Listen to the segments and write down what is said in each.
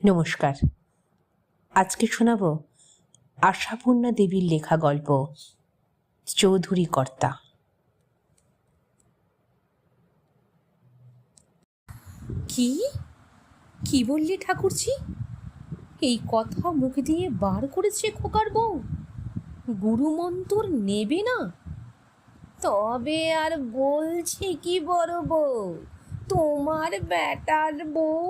নমস্কার। আজকে শোনাব আশাপূর্ণা দেবীর লেখা গল্প চৌধুরী কর্তা। কি কি বললি ঠাকুরজি? এই কথা মুখ দিয়ে বার করেছে খোকার বউ? গুরুমন্তর নেবে না? তবে আর বলছি কি বড় বউ, তোমার বেটার বউ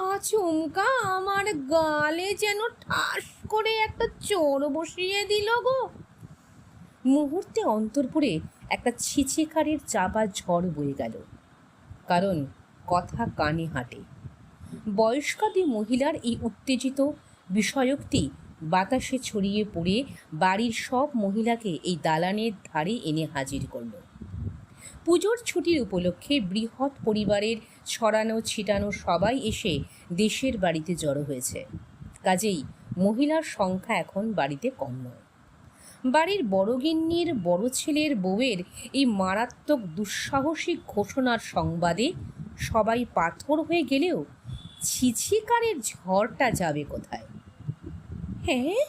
আচমকা আমার গালে যেন ঠাস করে একটা চোর বসিয়ে দিল গো। মুহূর্তে অন্তরপুরে একটা ছিছিকারের চাপা ঝড় বয়ে গেল। কারণ কথা কানে হাঁটে। বয়স্কাদি মহিলার এই উত্তেজিত বিষয়োক্তি বাতাসে ছড়িয়ে পড়ে বাড়ির সব মহিলাকে এই দালানের ধারে এনে হাজির করল। পুজোর ছুটির উপলক্ষে বৃহৎ পরিবারের ছড়ানো ছিটানো সবাই এসে দেশের বাড়িতে জড়ো হয়েছে। কাজেই মহিলার সংখ্যা এখন বাড়িতে কম নয়। বাড়ির বড়গিন্নির বড় ছেলের বউয়ের এই মারাত্মক দুঃসাহসিক ঘোষণার সংবাদে সবাই পাথর হয়ে গেলেও ছিছিকারের ঝড়টা যাবে কোথায়? হ্যাঁ,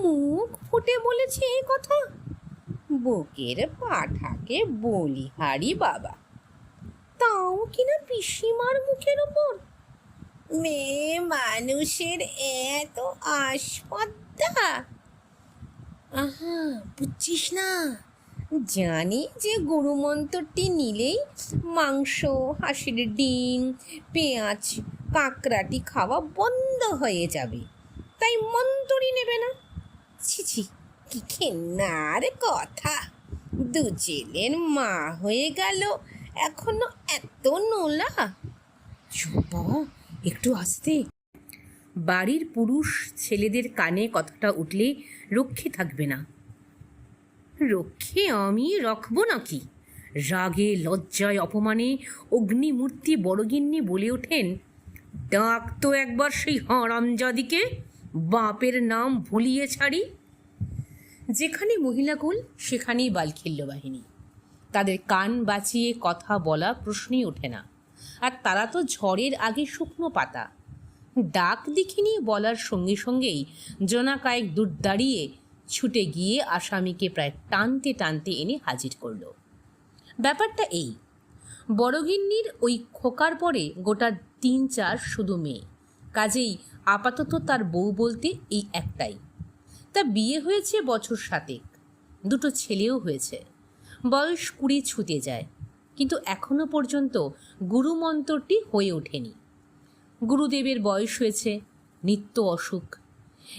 মুখ ফুটে বলেছে এই কথা। বুকের পাঠাকে বলিহারি বাবা, তাও কিনা পিসিমার মুখের ওপর। মেয়ে মানুষের এত আসপদ্দা। আহা, বুঝছিস না? জানি যে গুরুমন্তরটি নিলেই মাংস, হাঁসের ডিম, পেঁয়াজ, কাঁকড়াটি খাওয়া বন্ধ হয়ে যাবে, তাই মন্তরই নেবে না। ছিছি, কি ঘেন্নার কথা! দু ছেলের মা হয়ে গেল, এখনো এত নোলা। চুপ বাবা, একটু আস্তে। বাড়ির পুরুষ ছেলেদের কানে কথাটা উঠলে রক্ষে থাকবে না। রক্ষে আমি রাখবো নাকি? রাগে লজ্জায় অপমানে অগ্নিমূর্তি বড়গিন্নি বলে ওঠেন, ডাক তো একবার সেই হারামজাদিকে, বাপের নাম ভুলিয়ে ছাড়ি। যেখানে মহিলাকুল সেখানেই বালখিল্য বাহিনী। তাদের কান বাঁচিয়ে কথা বলা প্রশ্নই ওঠে না। আর তারা তো ঝড়ের আগে শুকনো পাতা। ডাক দেখিনি বলার সঙ্গে সঙ্গেই জনা কয়েক দূর দাঁড়িয়ে ছুটে গিয়ে আসামিকে প্রায় টানতে টানতে এনে হাজির করল। ব্যাপারটা এই, বড়গিন্নির ওই খোকার পরে গোটা 3-4 শুধু মেয়ে। কাজেই আপাতত তার বউ বলতে এই একটাই। তা বিয়ে হয়েছে বছর 7, দুটো ছেলেও হয়েছে। বয়স 20 ছুটে যায়, কিন্তু এখনো পর্যন্ত গুরুমন্তরটি হয়ে ওঠেনি। গুরুদেবের বয়স হয়েছে, নিত্য অসুখ।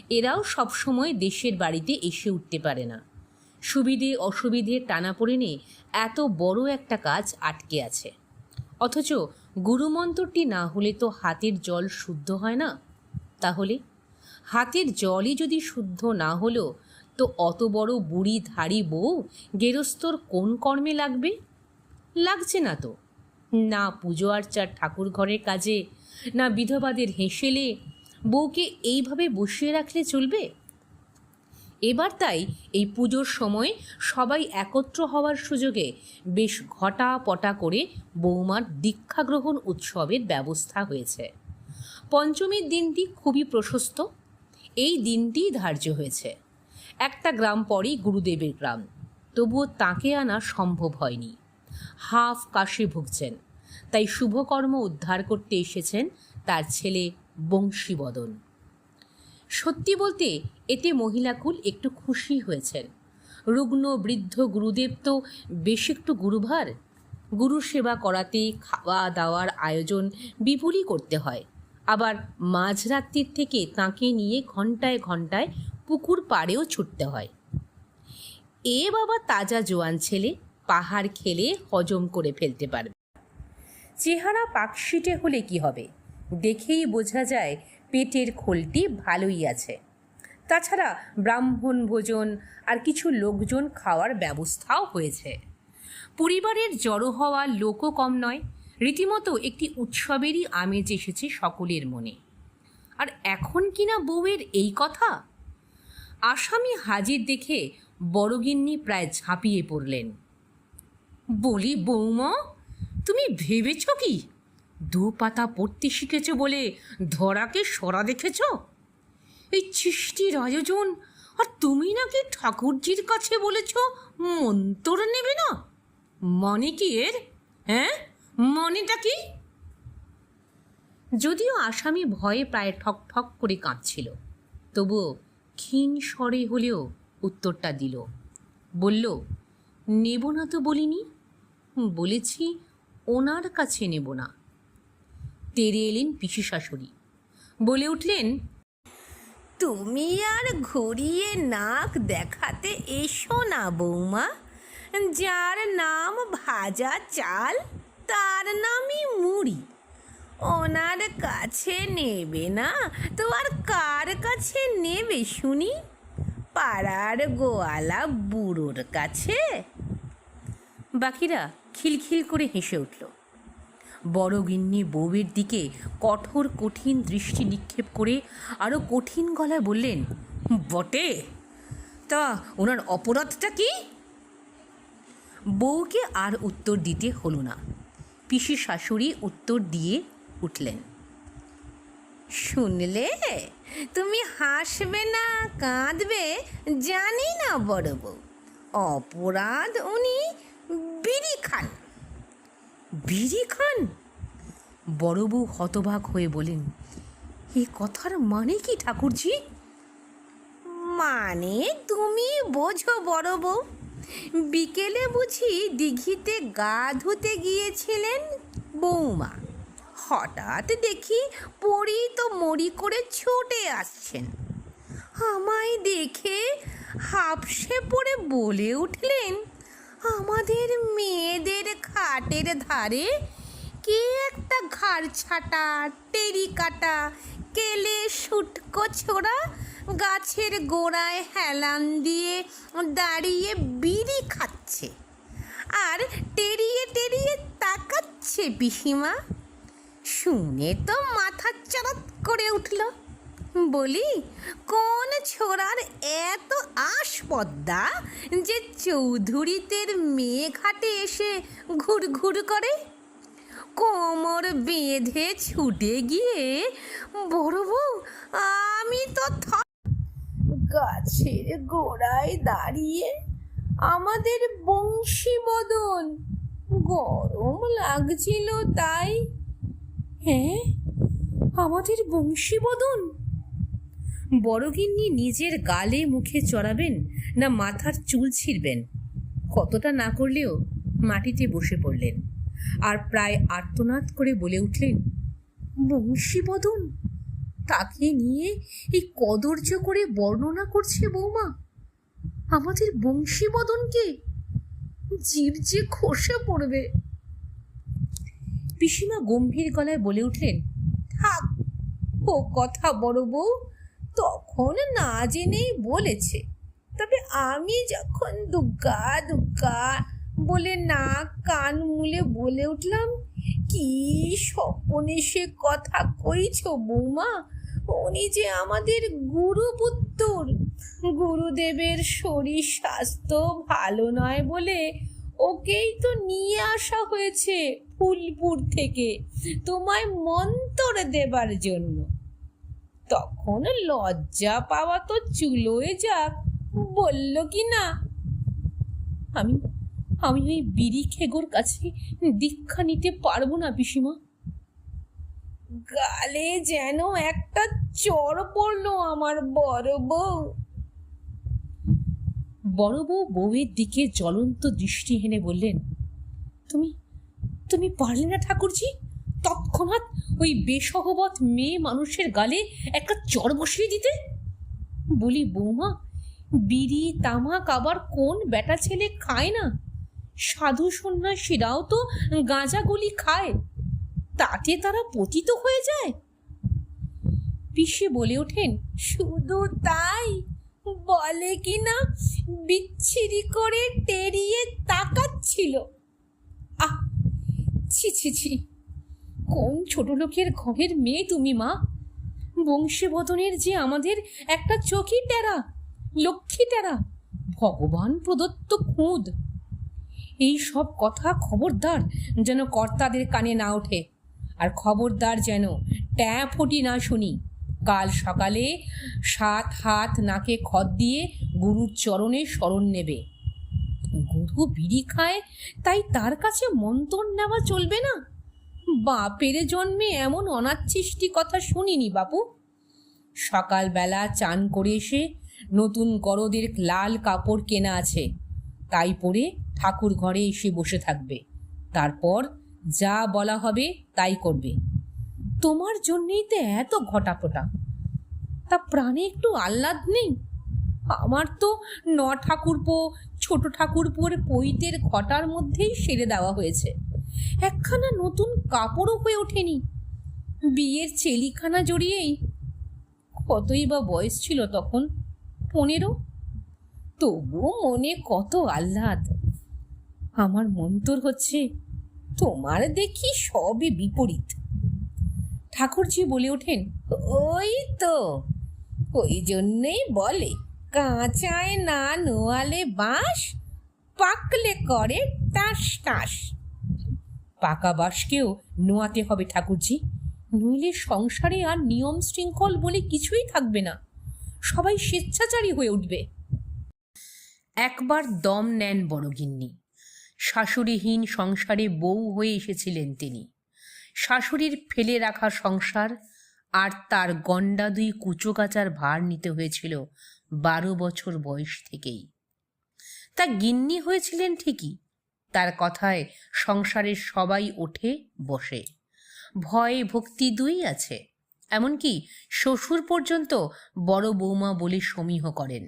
এরাও সবসময় দেশের বাড়িতে এসে উঠতে পারে না। সুবিধে অসুবিধে টানাপোড়েনে এত বড় একটা কাজ আটকে আছে। অথচ গুরুমন্তরটি না হলে তো হাতের জল শুদ্ধ হয় না। তাহলে হাতের জলই যদি শুদ্ধ না হলো, তো অত বড় বুড়ি ধাড়ি বউ গেরস্তর কোন কর্মে লাগবে? লাগছে না তো। না পুজো আর্চার ঠাকুর ঘরের কাজে, না বিধবাদের হেসেলে। বউকে এইভাবে বসিয়ে রাখলে চলবে? এবার তাই এই পুজোর সময় সবাই একত্র হওয়ার সুযোগে বেশ ঘটা-পটা করে বৌমার দীক্ষা গ্রহণ উৎসবের ব্যবস্থা হয়েছে। পঞ্চমীর দিনটি খুবই প্রশস্ত। এই দিনটিই ধার্য হয়েছে। একটা গ্রাম পরেই গুরুদেবের গ্রাম, তবুও তাকে আনা সম্ভব হয়নি। হাফ কাশে ভুগছেন, তাই শুভকর্ম উদ্ধার করতে এসেছেন তার ছেলে বংশীবদন। সত্যি বলতে এতে মহিলাকুল একটু খুশি হয়েছেন। রুগ্ন বৃদ্ধ গুরুদেব তো বেশ একটু গুরুভার। গুরু সেবা করাতে খাওয়া দাওয়ার আয়োজন বিপুলই করতে হয়। আবার মাঝরাত্রির থেকে তাঁকে নিয়ে ঘন্টায় ঘন্টায় পুকুর পাড়েও ছুটতে হয়। এ বাবা তাজা জোয়ান ছেলে, পাহাড় খেলে হজম করে ফেলতে পারবে। চেহারা পাকশিটে হলে কি হবে? দেখেই বোঝা যায় পেটের খোলটি ভালোই আছে। তাছাড়া ব্রাহ্মণ ভোজন আর কিছু লোকজন খাওয়ার ব্যবস্থাও হয়েছে। পরিবারের জড়ো হওয়া লোকও কম নয়। রীতিমতো একটি উৎসবেরই আমেজ এসেছে সকলের মনে। আর এখন কিনা বউয়ের এই কথা! আসামি হাজির দেখে বড়গিন্নি প্রায় ঝাঁপিয়ে পড়লেন। বলি বৌমা, তুমি ভেবেছ কি দু পাতা পড়তে শিখেছ বলে ধরাকে সরা দেখেছ? এই সৃষ্টির আয়োজন, আর তুমি নাকি ঠাকুরজির কাছে বলেছ মন্তর নেবে না? মানে কি এর? হ্যাঁ, মানেটা কি? যদিও আসামি ভয়ে প্রায় ঠক ঠক করে কাঁদছিল, তবুও ক্ষীণ স্বরে হলেও উত্তরটা দিল। বলল, নেব না তো বলিনি, বলেছি ওনার কাছে নেব না। তেরে এলেন পিসি শাশুড়ি, বলে উঠলেন, তুমি আর ঘুরিয়ে নাক দেখাতে এসো না বৌমা। যার নাম ভাজা চাল তার নামই মুড়ি। ওনার কাছে নেবে না তো আর কার কাছে নেবে শুনি? পাড়ার গোয়ালা বুড়োর কাছে? বাকিরা খিলখিল করে হেসে উঠল। বড় গিন্নি বউয়ের দিকে কঠোর কঠিন দৃষ্টি নিক্ষেপ করে আরো কঠিন গলায় বললেন, বটে, তা ওনার অপরাধটা কি? বউকে আর উত্তর দিতে হলো না। পিসি শাশুড়ি উত্তর দিয়ে উঠলেন, শুনলে? তুমি হাসবে না কাঁদবে জানি না বড় বউ। অপরাধ উনি বিড়ি খান। বিড়ি খান? বড় বউ হতবাক হয়ে বলেন, এ কথার মানে কি ঠাকুরজি? মানে তুমি বোঝো বড় বউ। বিকেলে বুঝি দিঘিতে গা ধুতে গিয়েছিলেন বৌমা। হঠাৎ দেখি পড়ি তো মরি করে ছুটে আসছেন। আমায় দেখে হাঁপসে পড়ে বলে উঠলেন, আমাদের মেয়েদের খাটের ধারে কে একটা ঘাড় ছাটা টেরি কাটা কেলে শুটকো ছোড়া গাছের গোড়ায় হেলান দিয়ে দাঁড়িয়ে বিড়ি খাচ্ছে আর টেরিয়ে টেরিয়ে তাকাচ্ছে পিসিমা। শুনে তো মাথা চড়াত করে উঠল। বলি, কোন ছোড়ার এত আস্পর্ধা যে চৌধুরীদের মেয়ে ঘাটে এসে ঘুর ঘুর করে? কোমর বেঁধে ছুটে গিয়ে, বড় বউ আমি তো গাছের গোড়ায় দাঁড়িয়ে আমাদের বংশীবদন গরম লাগছিল তাই। হ্যাঁ, আমাদের বংশীবদন? বড়গিন্নি নিজের গালে মুখে চড়াবেন না মাথার চুল ছিঁড়বেন কতটা না করলেও মাটিতে বসে পড়লেন আর প্রায় আর্তনাদ করে বলে উঠলেন, বংশীবদন? তাকে নিয়ে এই কদর্য করে বর্ণনা করছে বৌমা আমাদের বংশীবদনকে? জিভ যে খসে পড়বে। পিসিমা গম্ভীর গলায় বলে উঠলেন, থাক ও কথা বড় বউ, তখন না জেনেই বলেছে। তবে আমি যখন দুগ্গা দুগ্গা বলে নাক কান মুলে বলে উঠলাম, কি স্বপনে সে কথা কইছ বৌমা? উনি যে আমাদের গুরুপুত্তর। গুরুদেবের শরীর স্বাস্থ্য ভালো নয় বলে ওকেই তো নিয়ে আসা হয়েছে ফুলপুর থেকে তোমায় মন্তর দেবার জন্য। তখন লজ্জা পাওয়া তো চুলোয় যাক, বলল কি না? আমি আমি ওই বিড়ি খেগোর কাছে দীক্ষা নিতে পারবো না পিসিমা। গালে যেন একটা চড় পড়লো আমার বড় বউ। বড় বউ বউয়ের দিকে জ্বলন্ত দৃষ্টি হেনে বললেন, তুমি তুমি পারলে না ঠাকুরজি তৎক্ষণাৎ ওই বেসহবত মেয়ে মানুষের গালে একটা চড় বসিয়ে দিতে? বলি বৌমা, বিড়ি তামাক আবার কোন বেটা ছেলে খায় না? সাধু সন্ন্যাসীরাও তো গাঁজাগুলি খায়, তাতে তারা পতিত হয়ে যায়। পিসি বলে ওঠেন, শুধু তাই বলে কি না বিচ্ছিরি করে টেরিয়ে তাকাচ্ছিল। আহ, ছি ছি ছি, কোন ছোট লোকের ঘরের মেয়ে তুমি মা? বংশীবদনের যে আমাদের একটা চোখই টেরা, লক্ষ্মী টেরা, ভগবান প্রদত্ত খুঁদ। এই সব কথা খবরদার যেন কর্তাদের কানে না ওঠে। আর খবরদার যেন ট্যাঁফুটি না শুনি। কাল সকালে 7 হাত নাকে খত দিয়ে গুরুর চরণে শরণ নেবে। গুরু বিড়ি খায়, তাই তার কাছে মন্তর নেওয়া চলবে না? বাপের জন্মে এমন অনাচ্ছিষ্টি কথা শুনিনি বাপু। সকালবেলা চান করে এসে নতুন গরদের লাল কাপড় কেনা আছে, তাই পরে ঠাকুর ঘরে এসে বসে থাকবে। তারপর যা বলা হবে তাই করবে। তোমার জন্যেই তো এত ঘটাপটা, তা প্রাণে একটু আহ্লাদ নেই? আমার তো 9 ঠাকুরপো ছোট ঠাকুরপোর পৈতের ঘটার মধ্যেই সেরে দেওয়া হয়েছে, একখানা নতুন কাপড়ও হয়ে ওঠেনি। বিয়ের চেলিখানা জড়িয়েই কতই বা বয়স ছিল তখন, 15। তবুও মনে কত আহ্লাদ। আমার মন্তর হচ্ছে, তোমার দেখি সবই বিপরীত। ঠাকুরজি বলে ওঠেন, ওই তো, ওই জন্যেই বলে কাঁচায় না নোয়ালে বাঁশ, পাকলে করে টাস টাস। পাকা বাঁশকেও নোয়াতে হবে ঠাকুরজি, নইলে সংসারে আর নিয়ম শৃঙ্খল বলে কিছুই থাকবে না, সবাই স্বেচ্ছাচারী হয়ে উঠবে। একবার দম নেন বড়গিন্নি। শাশুড়িহীন সংসারে বউ হয়ে এসেছিলেন তিনি। শাশুড়ির ফেলে রাখা সংসার আর তার গন্ডা 2 কুচোকাচার ভার নিতে হয়েছিল 12 বছর বয়স থেকেই। তা গিন্নি হয়েছিলেন ঠিকই, তার কথায় সংসারের সবাই ওঠে বসে, ভয় ভক্তি 2ই আছে। এমনকি শ্বশুর পর্যন্ত বড় বৌমা বলে সমীহ করেন।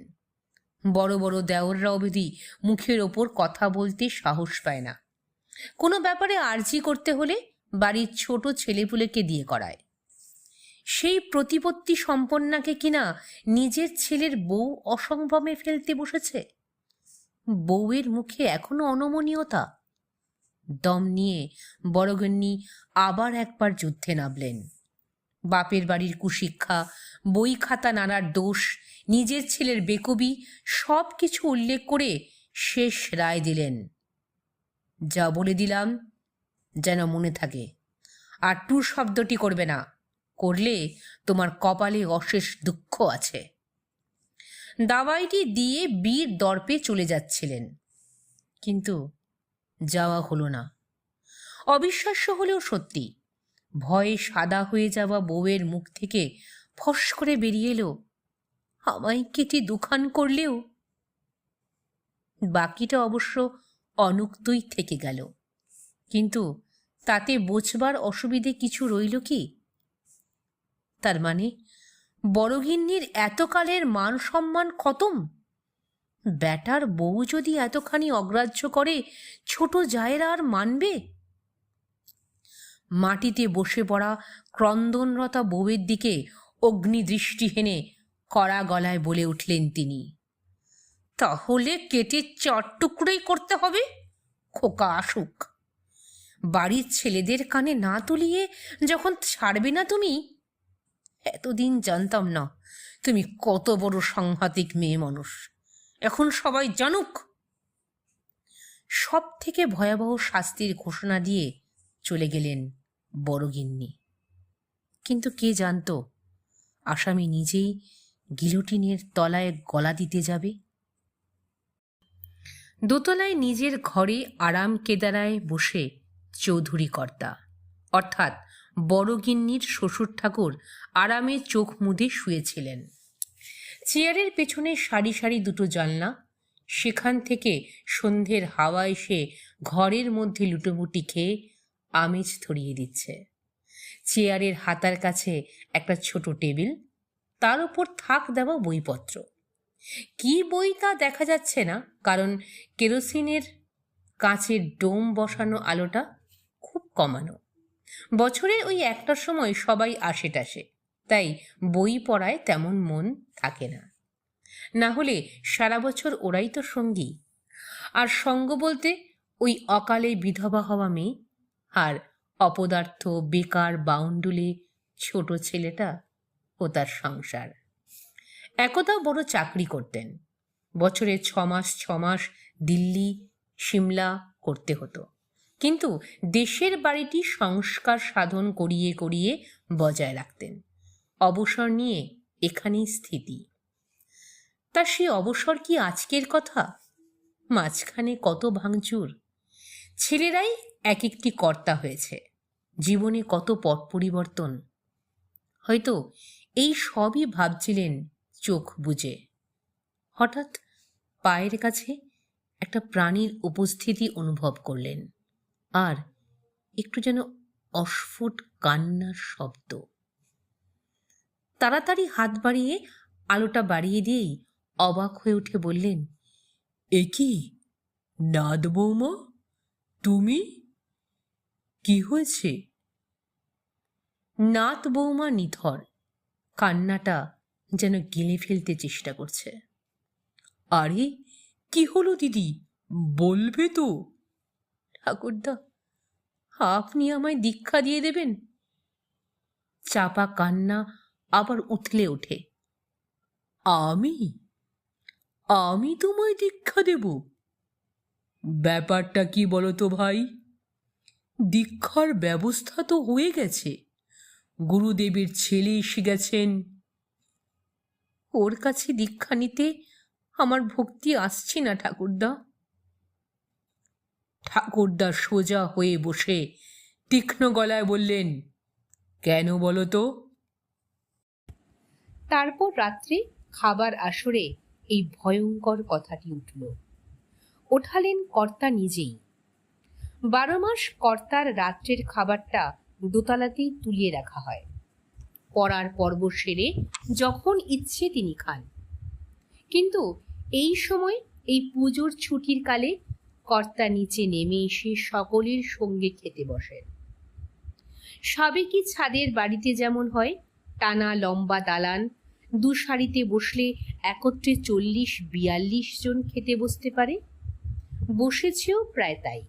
বড় বড় দেওররা অবধি মুখের ওপর কথা বলতে সাহস পায় না। কোনো ব্যাপারে আর্জি করতে হলে বাড়ির ছোট ছেলেপুলেকে দিয়ে করায়। সেই প্রতিপত্তি সম্পন্নাকে কিনা নিজের ছেলের বউ অসংভ্রমে ফেলতে বসেছে। বউয়ের মুখে এখনো অনমনীয়তা। দম নিয়ে বড়গিন্নি আবার একবার যুদ্ধে নামলেন। বাপের বাড়ির কুশিক্ষা, বই খাতা নানার দোষ, নিজের ছেলের বেকবি সব কিছু উল্লেখ করে শেষ রায় দিলেন। যা বলে দিলাম যেন মনে থাকে, আর টু শব্দটি করবে না, করলে তোমার কপালে অশেষ দুঃখ আছে। দাওয়াইটি দিয়ে বীর দর্পে চলে যাচ্ছিলেন, কিন্তু যাওয়া হলো না। অবিশ্বাস্য হলেও সত্যি, ভয়ে সাদা হয়ে যাওয়া বউয়ের মুখ থেকে ফস করে বেরিয়ে এলো, আমায় কেটে দুখান করলেও। বাকিটা অবশ্য অনুক্তই থেকে গেল, কিন্তু তাতে বোঝবার অসুবিধে কিছু রইল কি? তার মানে বড়গিন্নির এতকালের মান সম্মান খতম। ব্যাটার বউ যদি এতখানি অগ্রাহ্য করে, ছোট জায়েরা আর মানবে? মাটিতে বসে পড়া ক্রন্দনরতা বউয়ের দিকে অগ্নিদৃষ্টি হেনে কড়া গলায় বলে উঠলেন তিনি, তাহলে কেটে 4 টুকরোই করতে হবে, খোকা আসুক। বাড়ির ছেলেদের কানে না তুলিয়ে যখন ছাড়বে না তুমি, এতদিন জানতাম না তুমি কত বড় সাংঘাতিক মেয়ে মানুষ, এখন সবাই জানুক। সব থেকে ভয়াবহ শাস্তির ঘোষণা দিয়ে চলে গেলেন বড়গিন্নি। কিন্তু কে জানত আসামি নিজেই গিলোটিনের তলায় গলা দিতে যাবে। দোতলায় নিজের ঘরে আরাম কেদারায় বসে চৌধুরী কর্তা অর্থাৎ বড়গিন্নির শ্বশুর ঠাকুর আরামে চোখ মুদে শুয়েছিলেন। চেয়ারের পেছনে সারি সারি 2 জানলা, সেখান থেকে সন্ধ্যের হাওয়া এসে ঘরের মধ্যে লুটোপুটি খেয়ে আমেজ ধরিয়ে দিচ্ছে। চেয়ারের হাতার কাছে একটা ছোট টেবিল, তার উপর থাক দেওয়া বইপত্র। কি বই তা দেখা যাচ্ছে না, কারণ কেরোসিনের কাঁচের ডোম বসানো আলোটা খুব কমানো। বছরের ওই একটার সময় সবাই আসে টাসে, তাই বই পড়ায় তেমন মন থাকে না। না হলে সারা বছর ওরাই তো সঙ্গী। আর সঙ্গ বলতে ওই অকালে বিধবা হওয়া মেয়ে আর অপদার্থ বেকার বাউন্ডুলে ছোট ছেলেটা ও তার সংসার। একদা বড় চাকরি করতেন, বছরে 6 মাস 6 মাস দিল্লি সিমলা করতে হতো, কিন্তু দেশের বাড়িটি সংস্কার সাধন করিয়ে করিয়ে বজায় রাখতেন। অবসর নিয়ে এখানেই স্থিতি। তা সে অবসর কি আজকের কথা? মাঝখানে কত ভাঙচুর, ছেলেরাই এক একটি কর্তা হয়েছে, জীবনে কত পট পরিবর্তন। হয়তো এই সবই ভাবছিলেন চোখ বুজে। হঠাৎ পায়ের কাছে একটা প্রাণীর উপস্থিতি অনুভব করলেন, আর একটু যেন অস্ফুট কান্নার শব্দ। তাড়াতাড়ি হাত বাড়িয়ে আলোটা বাড়িয়ে দিয়েই অবাক হয়ে উঠে বললেন, এ কি নাদ বৌমা, তুমি? কি হয়েছে? নাত বৌমা নিথর, কান্নাটা যেন গিলে ফেলতে চেষ্টা করছে। আরে কি হলো দিদি, বলবে তো? ঠাকুরদা, আপনি আমায় দীক্ষা দিয়ে দেবেন। চাপা কান্না আবার উথলে ওঠে। আমি আমি তোমায় দীক্ষা দেব? ব্যাপারটা কি বলো তো ভাই? দীক্ষার ব্যবস্থা তো হয়ে গেছে, গুরুদেবের ছেলে এসে গেছেন। ওর কাছে দীক্ষা নিতে আমার ভক্তি আসছে না ঠাকুরদা। ঠাকুরদা সোজা হয়ে বসে তীক্ষ্ণ গলায় বললেন, কেন বলো তো? তারপর রাত্রে খাবার আসরে এই ভয়ঙ্কর কথাটি উঠল। ওঠালেন কর্তা নিজেই। 12 মাস কর্তার রাত্রের খাবারটা দোতলাতেই তুলিয়ে রাখা হয়। পড়ার পর্ব সেরে যখন ইচ্ছে তিনি খান। কিন্তু এই সময়, এই পুজোর ছুটির কালে কর্তা নিচে নেমে এসে সকলের সঙ্গে খেতে বসেন। সাবেকি ছাদের বাড়িতে যেমন হয়, টানা লম্বা দালান, 2 সারিতে বসলে একত্রে 40-42 জন খেতে বসতে পারে। বসেছেও প্রায় তাই।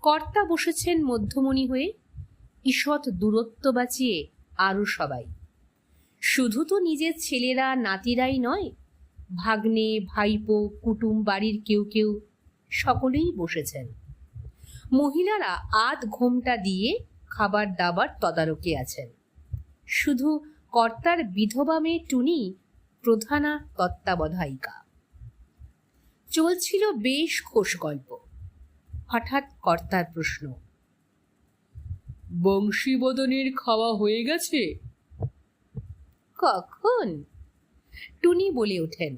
কর্তা বসেছেন মধ্যমণি হয়ে, ঈষৎ দূরত্ব বাঁচিয়ে আরো সবাই। শুধু তো নিজের ছেলেরা নাতিরাই নয়, ভাগ্নে ভাইপো কুটুম বাড়ির কেউ কেউ সকলেই বসেছেন। মহিলারা আধ ঘোমটা দিয়ে খাবার দাবার তদারকি আছেন। শুধু কর্তার বিধবা মেয়ে টুনি প্রধানা তত্ত্বাবধায়িকা। চলছিল বেশ খোশ গল্প। হঠাৎ কর্তার প্রশ্ন, বংশীবদনের খাওয়া হয়ে গেছে? কখন? টুনি বলে ওঠেন,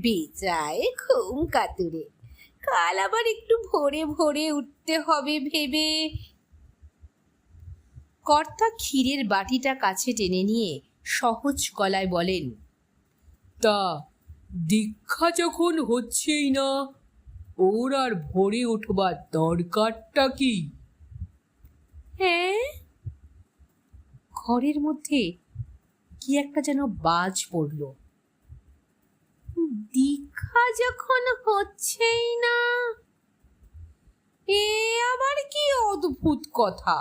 বেচায় ঘুম কাতুরে, কাল আবার একটু ভোরে ভোরে উঠতে হবে ভেবে। কর্তা ক্ষীরের বাটিটা কাছে টেনে নিয়ে সহজ গলায় বলেন, তা দীক্ষা যখন হচ্ছেই না, ওর আর ভোরে উঠবার দরকারটা কি? হ্যাঁ? ঘরের মধ্যে কি একটা যেন বাজ পড়ল। দীক্ষা যখন হচ্ছেই না, এ আবার কি অদ্ভুত কথা।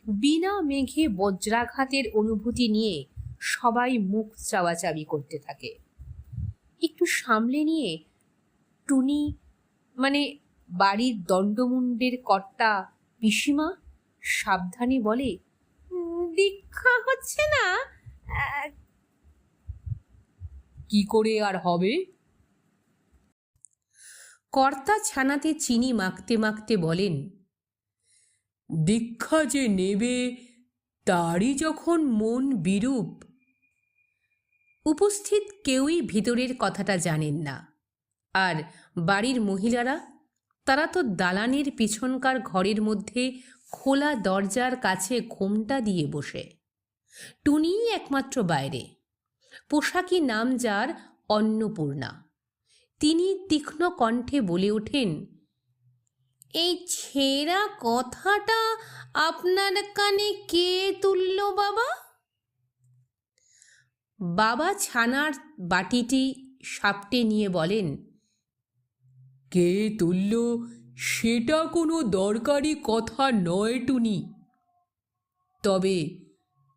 বিনা মেঘে বজ্রাঘাতের অনুভূতি নিয়ে সবাই মুখ চাওয়াচাবি করতে থাকে। একটু সামলে নিয়ে টুনি, মানে বাড়ির দণ্ডমুণ্ডের কর্তা পিসিমা, সাবধানে বলে, দীক্ষা হচ্ছে না। কি করে আর হবে? কর্তা ছানাতে চিনি মাখতে মাখতে বলেন, দীক্ষা যে নেবে তারই যখন মন বিরূপ। উপস্থিত কেউই ভিতরের কথাটা জানেন না। আর বাড়ির মহিলারা, তারা তো দালানের পিছনকার ঘরের মধ্যে খোলা দরজার কাছে ঘোমটা দিয়ে বসে। টুনিই একমাত্র বাইরে, পোশাকি নাম যার অন্নপূর্ণা। তিনি তীক্ষ্ণ কণ্ঠে বলে ওঠেন, এই ছেঁড়া কথাটা আপনার কানে কে তুলল বাবা? বাবা ছানার বাটিটি সাপটে নিয়ে বলেন, কে তুলল সেটা কোনো দরকারি কথা নয় টুনি। তবে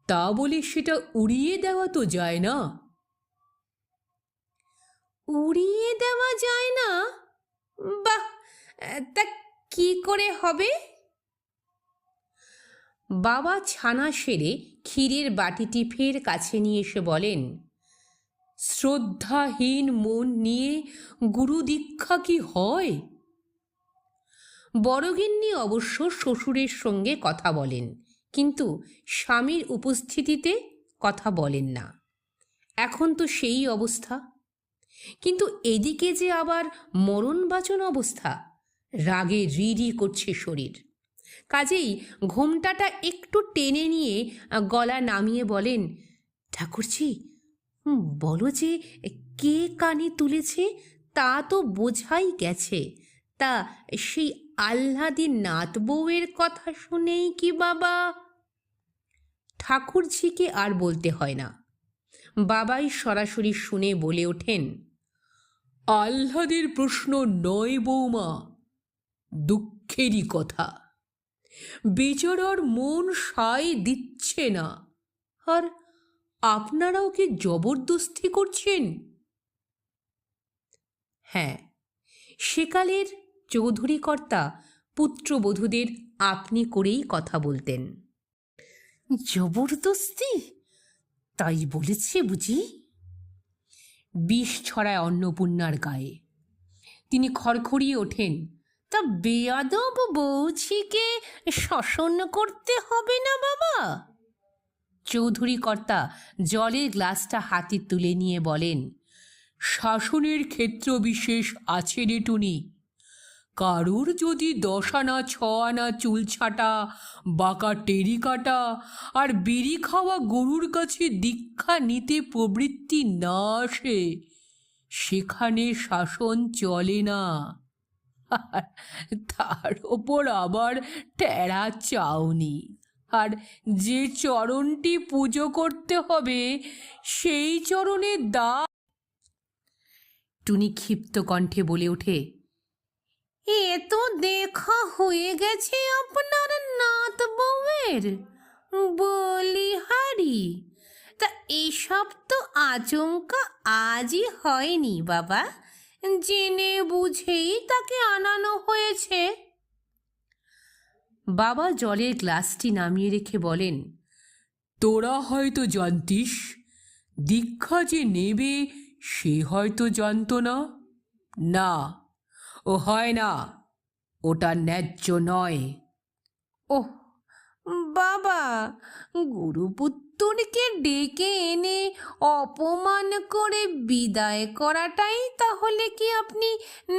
তা বলে সেটা উড়িয়ে দেওয়া তো যায় না। উড়িয়ে দেওয়া যায় না? বাহ, তা কি করে হবে? বাবা ছানা সেরে ক্ষীরের বাটিটি ফের কাছে নিয়ে এসে বলেন, শ্রদ্ধাহীন মন নিয়ে গুরু দীক্ষা কি হয়? বড়গিন্নি অবশ্য শ্বশুরের সঙ্গে কথা বলেন, কিন্তু স্বামীর উপস্থিতিতে কথা বলেন না। এখন তো সেই অবস্থা, কিন্তু এদিকে যে আবার মরণবাচন অবস্থা। রাগে রিরি করছে শরীর। কাজেই ঘোমটাটা একটু টেনে নিয়ে গলা নামিয়ে বলেন, ঠাকুরজি, বলো যে কে কানে তুলেছে তা তো বোঝাই গেছে, তা সেই আহ্লাদি নাত বউয়ের কথা শুনেই কি বাবা? ঠাকুরঝিকে আর বলতে হয় না, বাবাই সরাসরি শুনে বলে ওঠেন, আহ্লাদের প্রশ্ন নয় বৌমা, দুঃখেরই কথা। বেচারার মন সায় দিচ্ছে না, আর আপনারাও কি জবরদস্তি করছেন? হ্যাঁ, সেকালের চৌধুরী কর্তা পুত্রবধূদের আপনি করেই কথা বলতেন। জবরদস্তি তাই বলেছে বুঝি? বিষ ছড়ায় অন্নপূর্ণার গায়ে। তিনি খড়খড়িয়ে ওঠেন, তা বেয়াদব বৌছিকে শাসন করতে হবে না বাবা? চৌধুরী কর্তা জলের গ্লাসটা হাতে তুলে নিয়ে বলেন, শাসনের ক্ষেত্র বিশেষ আছে রে টুনি। কারুর যদি 10 আনা 6 আনা চুল ছাটা, বাঁকা টেরি কাটা আর বিড়ি খাওয়া গরুর কাছে দীক্ষা নিতে প্রবৃত্তি না আসে, সেখানে শাসন চলে না। তার ওপর আবার টেরা চাউনি, আর যে চরণটি পুজো করতে হবে সেই চরণে টুনি ক্ষিপ্ত কণ্ঠে বলে ওঠে, এ তো দেখা হয়ে গেছে আপনার নাত বউয়ের বলিহারি। তা এসব তো আচমকা আজই হয়নি বাবা, জেনে বুঝেই তাকে আনানো হয়েছে। বাবা জলের গ্লাসটি নামিয়ে রেখে বলেন, তোরা হয়তো জানতিস, দীক্ষা যে নেবে সে হয়তো জানতো না। না, ও হয় না, ওটা ন্যায্য নয়। ওহ বাবা, গুরুপুত্তরকে ডেকে এনে অপমান করে বিদায় করাটাই তাহলে কি আপনি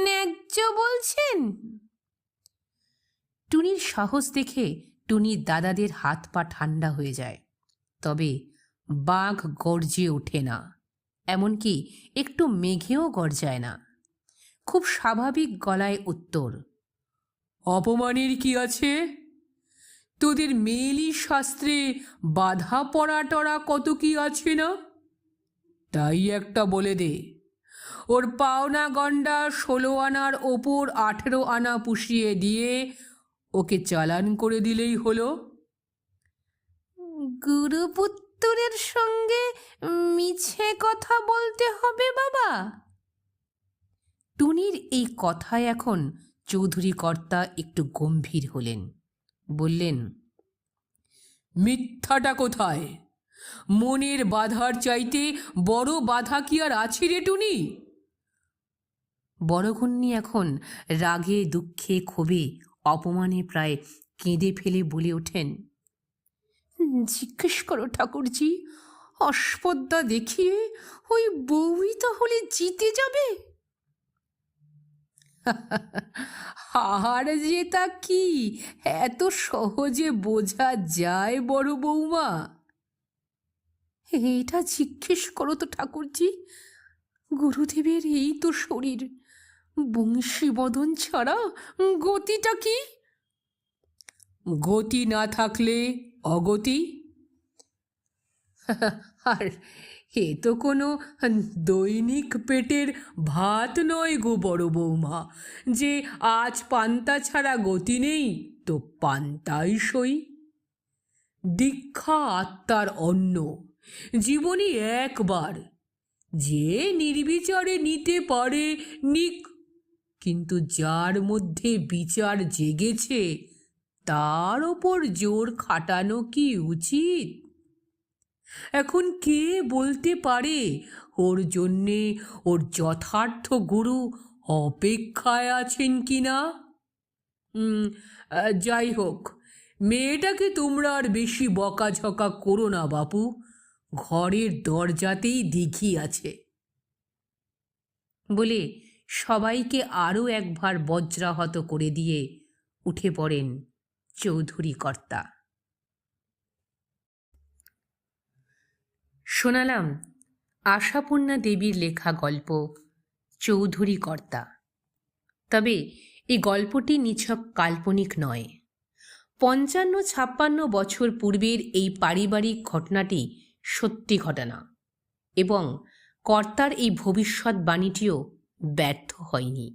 ন্যায্য বলছেন? টুনির সাহস দেখে টুনির দাদাদের হাত পা ঠান্ডা হয়ে যায়, তবে বাঘ গর্জে ওঠে না, এমনকি একটু মেঘেও গর্জায় না। খুব স্বাভাবিক গলায় উত্তর, অপমানের কি আছে? তোদের মেয়েলি শাস্ত্রে বাধা পড়া টড়া কত কি আছে না? তাই একটা বলে দে, ওর পাওনা গন্ডা 16 আনার ওপর 18 আনা পুষিয়ে দিয়ে ওকে চালান করে দিলেই হলো। গুরুপুত্তরের সঙ্গে মিছে কথা বলতে হবে বাবা? টুনির এই কথায় এখন চৌধুরী কর্তা একটু গম্ভীর হলেন, বললেন, মিথ্যাটা কোথায়? মনের বাধার চাইতে বড় বাধা কি আর আছে রে টুনি? বড়ঘন্নি এখন রাগে দুঃখে ক্ষোভে অপমানে প্রায় কেঁদে ফেলে বলে ওঠেন, জিজ্ঞেস করো ঠাকুরজি, অস্পর্ধা দেখিয়ে ওই বউই তাহলে জিতে যাবে? হার জেতা কি এত সহজে বোঝা যায় বড় বৌমা? এটা জিজ্ঞেস করো তো ঠাকুরজি, গুরুদেবের এই তো শরীর, বংশীবদন ছাড়া গতিটা কি? গতি না থাকলে অগতি। আর এ তো কোনো দৈনিক পেটের ভাত নয় গো বড় বৌমা, যে আজ পান্তা ছাড়া গতি নেই তো পান্তাই সই। দীক্ষা আত্মার অন্ন, জীবনে একবার, যে নির্বিচারে নিতে পারে নিক, কিন্তু যার মধ্যে বিচার জেগেছে তার ওপর জোর খাটানো কি উচিত? এখন কে বলতে পারে ওর জন্যে ওর যথার্থ গুরু অপেক্ষায় আছেন কিনা? যাই হোক, মেয়েটাকে তোমরা আর বেশি বকাঝকা করো না বাপু, ঘরের দরজাতেই দিঘি আছে। বলে সবাইকে আরও একবার বজ্রাহত করে দিয়ে উঠে পড়েন চৌধুরী কর্তা। শোনালাম আশাপূর্ণা দেবীর লেখা গল্প চৌধুরী কর্তা। তবে এই গল্পটি নিছক কাল্পনিক নয়। ৫৫-৫৬ বছর পূর্বের এই পারিবারিক ঘটনাটি সত্যি ঘটনা এবং কর্তার এই ভবিষ্যৎবাণীটিও ব্যর্থ হয়নি।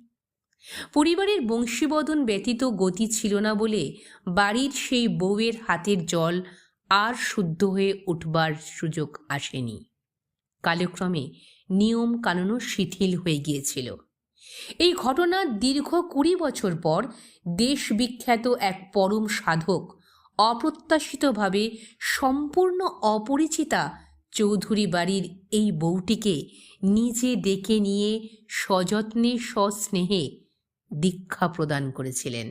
পরিবারের বংশীবদন ব্যতীত গতি ছিল না বলে বাড়ির সেই বউয়ের হাতের জল আর শুদ্ধ হয়ে উঠবার সুযোগ আসেনি। কালক্রমে নিয়ম কানুনও শিথিল হয়ে গিয়েছিল। এই ঘটনার দীর্ঘ ২০ বছর পর দেশ বিখ্যাত এক পরম সাধক অপ্রত্যাশিতভাবে সম্পূর্ণ অপরিচিতা চৌধুরী বাড়ির এই বউটিকে নিজে ডেকে নিয়ে সযত্নে সস্নেহে দীক্ষা প্রদান করেছিলেন।